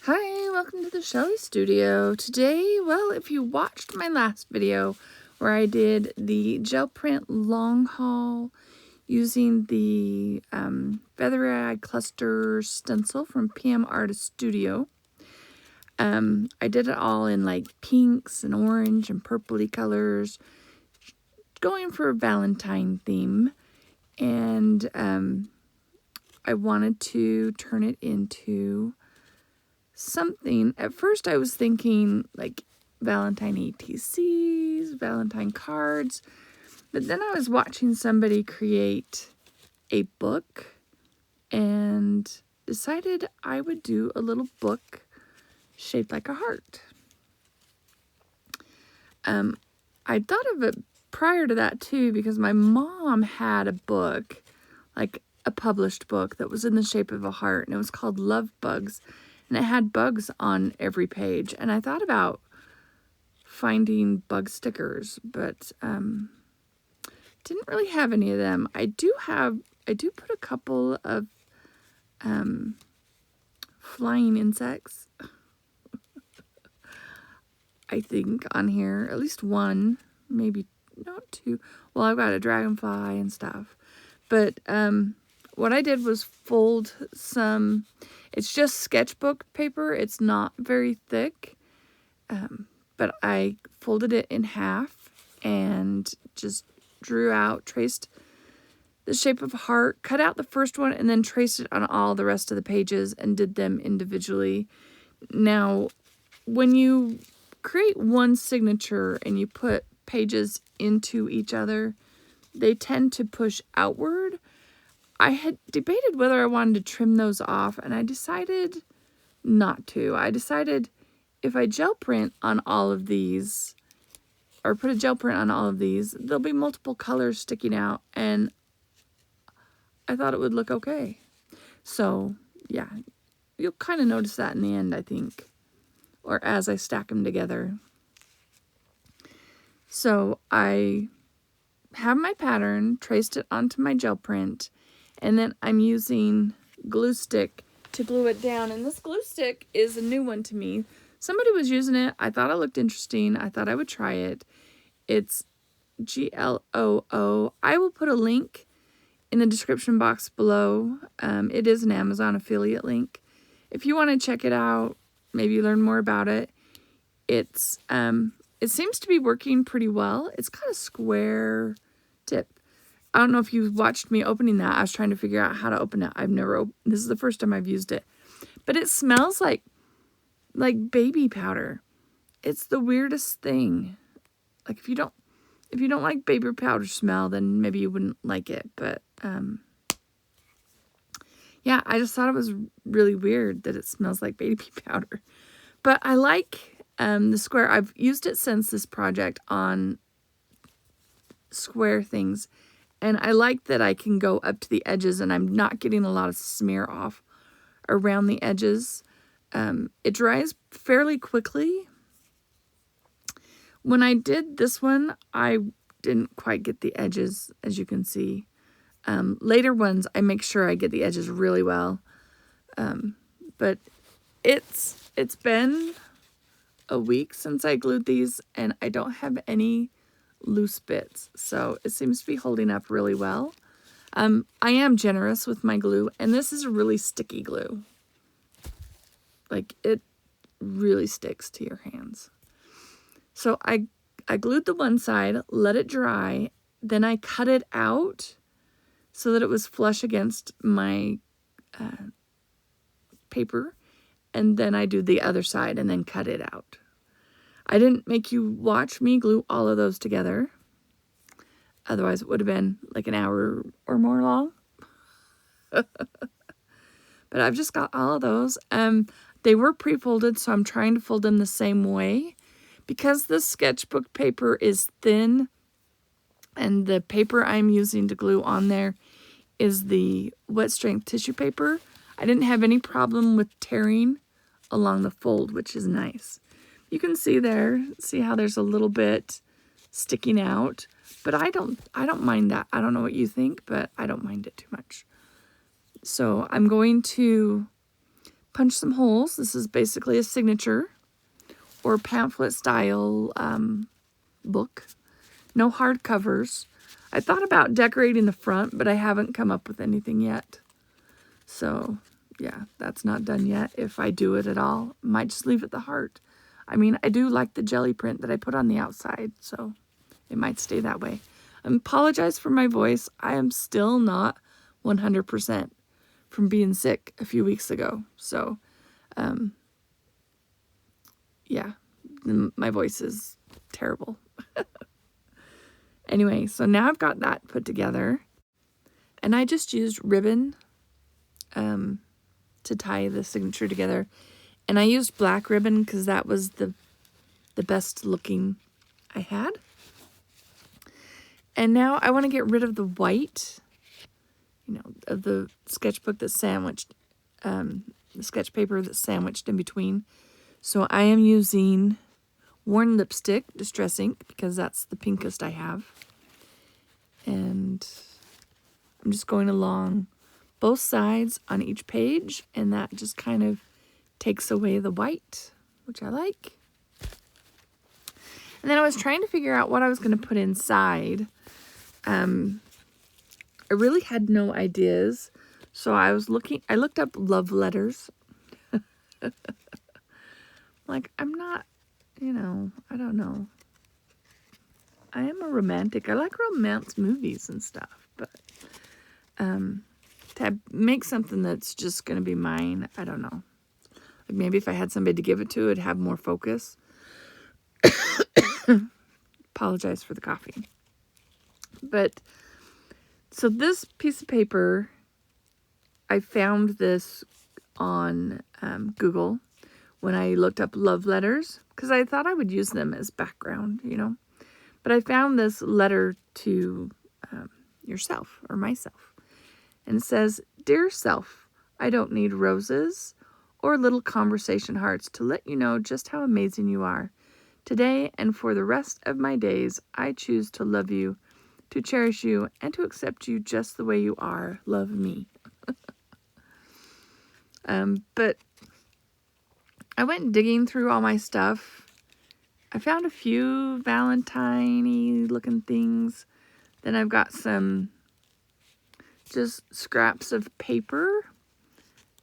Hi, welcome to the Shelly Studio. Today, well, if you watched my last video where I did the gel print long haul using the Feathery Eye Cluster stencil from PM Artist Studio, I did it all in like pinks and orange and purpley colors, going for a Valentine theme, and I wanted to turn it into something. At first I was thinking like Valentine ATCs, Valentine cards, but then I was watching somebody create a book and decided I would do a little book shaped like a heart. I thought of it prior to that too because my mom had a book, like a published book that was in the shape of a heart, and it was called Love Bugs. And it had bugs on every page. And I thought about finding bug stickers, but didn't really have any of them. I do put a couple of flying insects, I think, on here. At least one, maybe not two. Well, I've got a dragonfly and stuff. But what I did was fold some, it's just sketchbook paper. It's not very thick, but I folded it in half and just drew out, traced the shape of a heart, cut out the first one, and then traced it on all the rest of the pages and did them individually. Now, when you create one signature and you put pages into each other, they tend to push outward. I had debated whether I wanted to trim those off, and I decided not to. I decided if I gel print on all of these, or put a gel print on all of these, there'll be multiple colors sticking out, and I thought it would look okay. So, yeah, you'll kind of notice that in the end, I think, or as I stack them together. So I have my pattern, traced it onto my gel print, and then I'm using glue stick to glue it down. And this glue stick is a new one to me. Somebody was using it. I thought it looked interesting. I thought I would try it. It's GLOO. I will put a link in the description box below. It is an Amazon affiliate link. If you want to check it out, maybe learn more about it. It seems to be working pretty well. It's got a square tip. I don't know if you watched me opening that. I was trying to figure out how to open it. This is the first time I've used it. But it smells like baby powder. It's the weirdest thing. Like if you don't like baby powder smell, then maybe you wouldn't like it. But yeah, I just thought it was really weird that it smells like baby powder. But I like the square. I've used it since this project on square things. And I like that I can go up to the edges and I'm not getting a lot of smear off around the edges. It dries fairly quickly. When I did this one, I didn't quite get the edges, as you can see. Later ones, I make sure I get the edges really well. But it's been a week since I glued these, and I don't have any loose bits, so it seems to be holding up really well. I am generous with my glue, and this is a really sticky glue. Like, it really sticks to your hands. So I glued the one side, let it dry, then I cut it out so that it was flush against my paper, and then I do the other side and then cut it out. I didn't make you watch me glue all of those together. Otherwise, it would have been like an hour or more long. But I've just got all of those. They were pre-folded, so I'm trying to fold them the same way. Because the sketchbook paper is thin, and the paper I'm using to glue on there is the wet strength tissue paper, I didn't have any problem with tearing along the fold, which is nice. You can see how there's a little bit sticking out, but I don't mind that. I don't know what you think, but I don't mind it too much. So I'm going to punch some holes. This is basically a signature or pamphlet style book. No hard covers. I thought about decorating the front, but I haven't come up with anything yet. So, yeah, that's not done yet. If I do it at all, I might just leave it the heart. I mean, I do like the jelly print that I put on the outside, so it might stay that way. I apologize for my voice. I am still not 100% from being sick a few weeks ago. So, yeah, my voice is terrible. Anyway, so now I've got that put together. And I just used ribbon to tie the signature together. And I used black ribbon because that was the best looking I had. And now I want to get rid of the white, of the sketchbook that's sandwiched, the sketch paper that's sandwiched in between. So I am using Worn Lipstick Distress Ink because that's the pinkest I have. And I'm just going along both sides on each page, and that just kind of takes away the white, which I like. And then I was trying to figure out what I was going to put inside. I really had no ideas, so I looked up love letters. Like, I'm not, I don't know. I am a romantic. I like romance movies and stuff, but to make something that's just going to be mine, I don't know. Like maybe if I had somebody to give it to, it'd have more focus. Apologize for the coffee. But, so this piece of paper, I found this on Google when I looked up love letters, because I thought I would use them as background, But I found this letter to yourself or myself. And it says, "Dear self, I don't need roses or little conversation hearts to let you know just how amazing you are. Today and for the rest of my days, I choose to love you, to cherish you, and to accept you just the way you are. Love me." But I went digging through all my stuff. I found a few Valentine-y looking things. Then I've got some just scraps of paper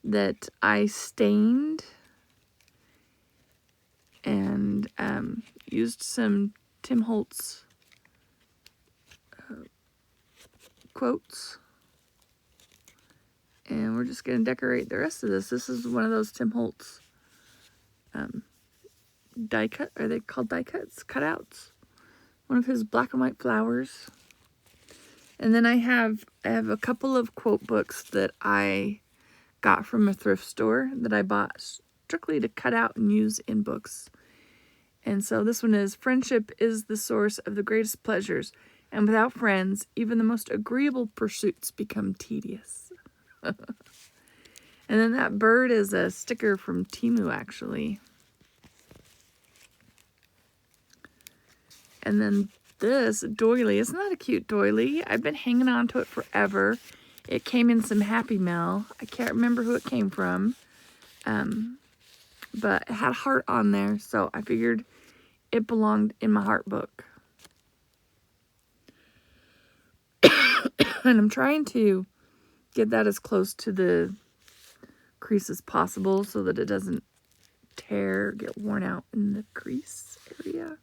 that I stained and used some Tim Holtz quotes. And we're just going to decorate the rest of this. This is one of those Tim Holtz die cut. Are they called die cuts? Cutouts. One of his black and white flowers. And then I have a couple of quote books that I got from a thrift store that I bought strictly to cut out and use in books. And so this one is, "Friendship is the source of the greatest pleasures, and without friends, even the most agreeable pursuits become tedious." And then that bird is a sticker from Temu, actually. And then this doily, isn't that a cute doily? I've been hanging on to it forever. It came in some Happy Mail. I can't remember who it came from. But it had a heart on there, so I figured it belonged in my heart book. And I'm trying to get that as close to the crease as possible so that it doesn't tear or get worn out in the crease area.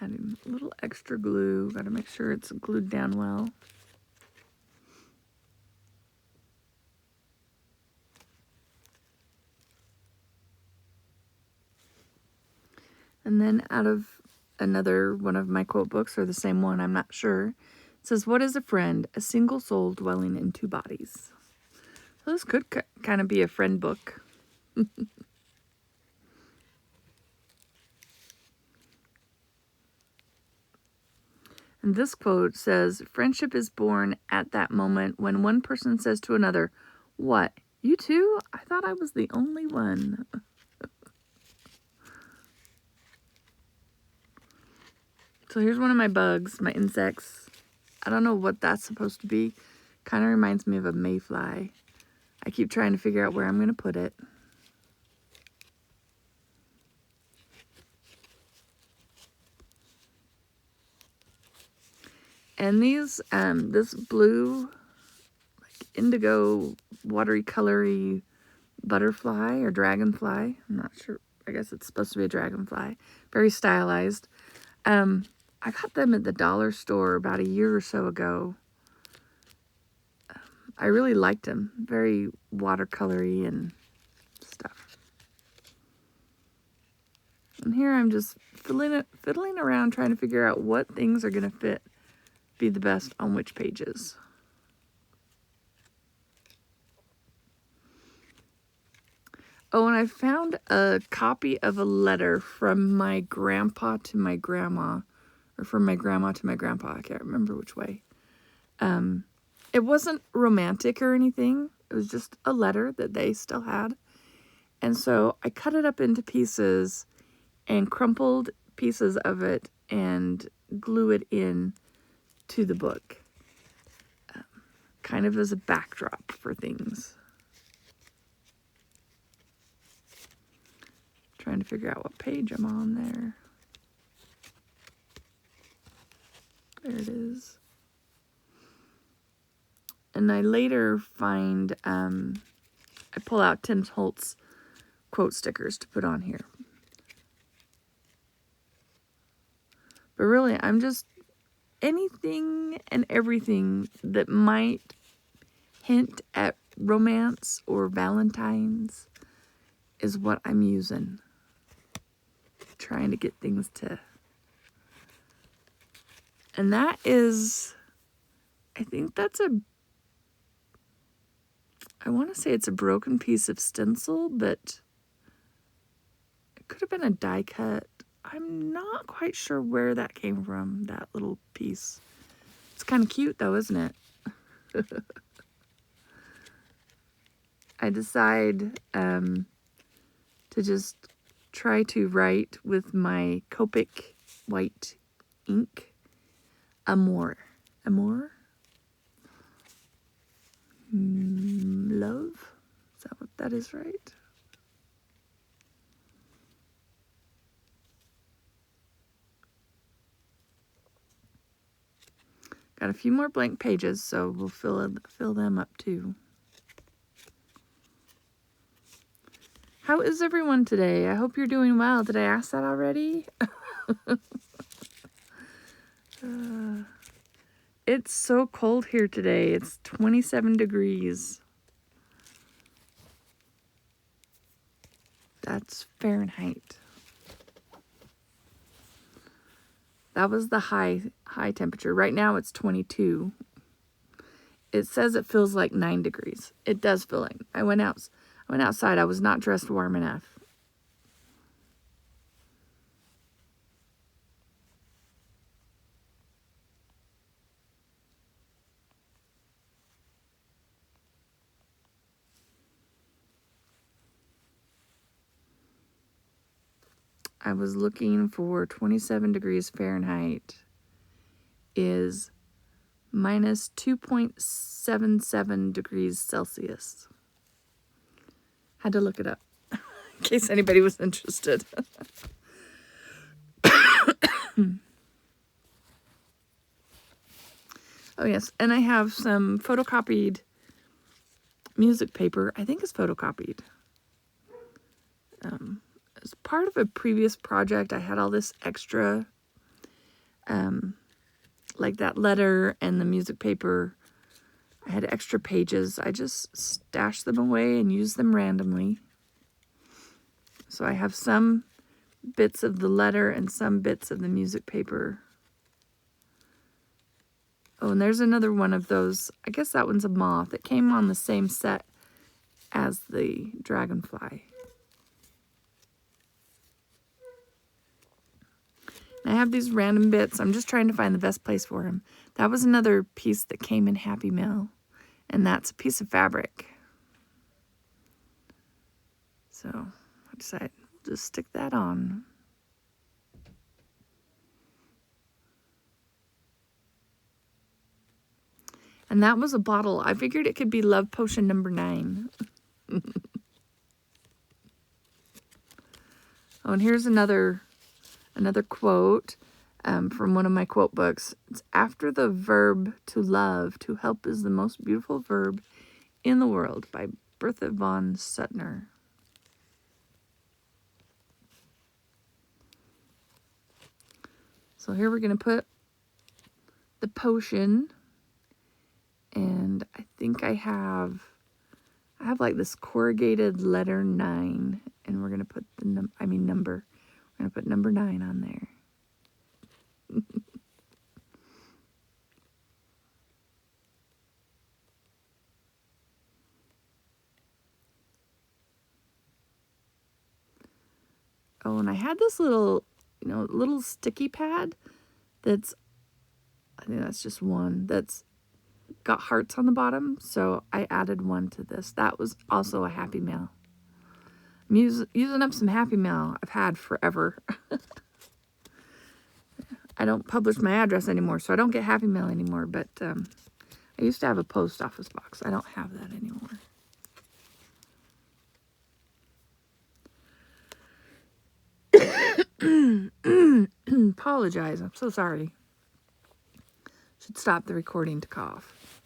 Adding a little extra glue. Got to make sure it's glued down well. And then out of another one of my quote books, or the same one, I'm not sure, it says, "What is a friend? A single soul dwelling in two bodies." So this could kind of be a friend book. And this quote says, "Friendship is born at that moment when one person says to another, 'What, you too? I thought I was the only one.'" So here's one of my bugs, my insects. I don't know what that's supposed to be. Kind of reminds me of a mayfly. I keep trying to figure out where I'm going to put it. And these, this blue, like indigo, watery, colory butterfly or dragonfly. I'm not sure. I guess it's supposed to be a dragonfly. Very stylized. I got them at the dollar store about a year or so ago. I really liked them. Very watercolory and stuff. And here I'm just fiddling around trying to figure out what things are going to be the best on which pages. Oh, and I found a copy of a letter from my grandpa to my grandma, or from my grandma to my grandpa. I can't remember which way. It wasn't romantic or anything. It was just a letter that they still had. And so I cut it up into pieces and crumpled pieces of it and glue it in to the book. Kind of as a backdrop for things. Trying to figure out what page I'm on there. There it is. And I later find, I pull out Tim Holtz quote stickers to put on here. But really, I'm just anything and everything that might hint at romance or Valentines is what I'm using. Trying to get things to... And that is... I think that's a... I want to say it's a broken piece of stencil, but it could have been a die cut. I'm not quite sure where that came from, that little piece. It's kind of cute though, isn't it? I decide to just try to write with my Copic white ink, Amor. Amor? Love? Is that what that is, right? Got a few more blank pages, so we'll fill them up too. How is everyone today? I hope you're doing well. Did I ask that already? It's so cold here today. It's 27 degrees. That's Fahrenheit. That was the high temperature. Right now it's 22. It says it feels like 9 degrees. It does feel like. I went outside. I was not dressed warm enough. I was looking for 27 degrees Fahrenheit is minus 2.77 degrees Celsius. Had to look it up in case anybody was interested. Oh yes, and I have some photocopied music paper. I think it's photocopied. As part of a previous project, I had all this extra, like that letter and the music paper. I had extra pages. I just stashed them away and used them randomly. So I have some bits of the letter and some bits of the music paper. Oh, and there's another one of those. I guess that one's a moth. It came on the same set as the dragonfly. And I have these random bits. I'm just trying to find the best place for them. That was another piece that came in Happy Mail. And that's a piece of fabric. So I decided we'll just stick that on. And that was a bottle. I figured it could be Love Potion number 9. Oh, and here's another quote from one of my quote books. It's after the verb to love, to help is the most beautiful verb in the world, by Bertha von Suttner. So here we're going to put the potion, and I think I have like this corrugated letter 9, and we're going to put the number. We're going to put number 9 on there. Oh, and I had this little, little sticky pad that's, I think that's just one, that's got hearts on the bottom, so I added one to this. That was also a Happy Mail. I'm using up some Happy Mail I've had forever. I don't publish my address anymore, so I don't get Happy Mail anymore, but I used to have a post office box. I don't have that anymore. Apologize. I'm so sorry. Should stop the recording to cough.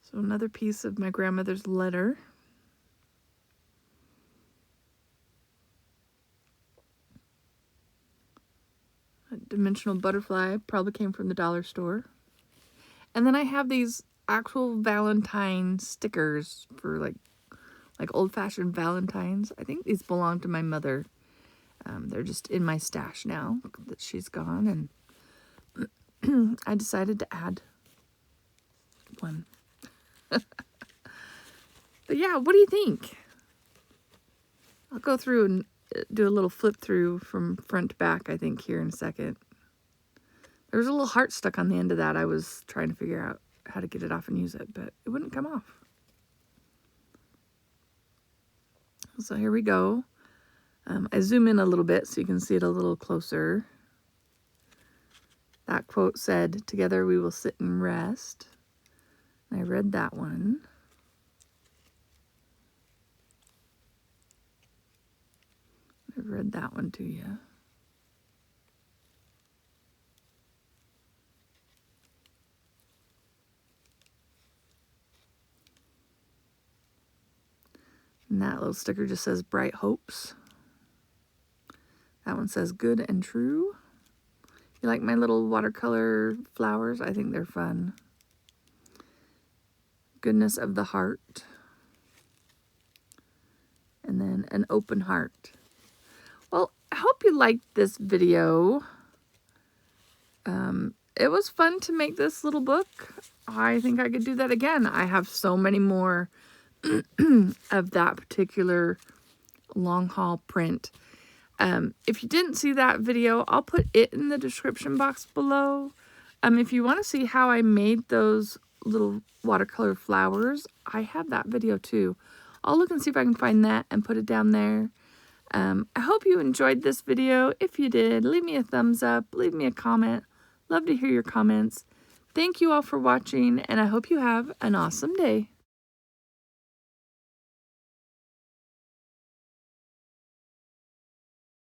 So another piece of my grandmother's letter. A dimensional butterfly, probably came from the dollar store. And then I have these actual Valentine stickers for like old-fashioned Valentines. I think these belong to my mother. They're just in my stash now that she's gone, and I decided to add one. But yeah, what do you think? I'll go through and do a little flip through from front to back, I think, here in a second. There was a little heart stuck on the end of that. I was trying to figure out how to get it off and use it, but it wouldn't come off. So here we go. I zoom in a little bit so you can see it a little closer. That quote said, "Together we will sit and rest." And I read that one. I've read that one to you. And that little sticker just says Bright Hopes. That one says Good and True. You like my little watercolor flowers? I think they're fun. Goodness of the Heart. And then An Open Heart. Well, I hope you liked this video. It was fun to make this little book. I think I could do that again. I have so many more of that particular long haul print. If you didn't see that video, I'll put it in the description box below. If you want to see how I made those little watercolor flowers, I have that video too. I'll look and see if I can find that and put it down there. I hope you enjoyed this video. If you did, leave me a thumbs up, leave me a comment. Love to hear your comments. Thank you all for watching, and I hope you have an awesome day.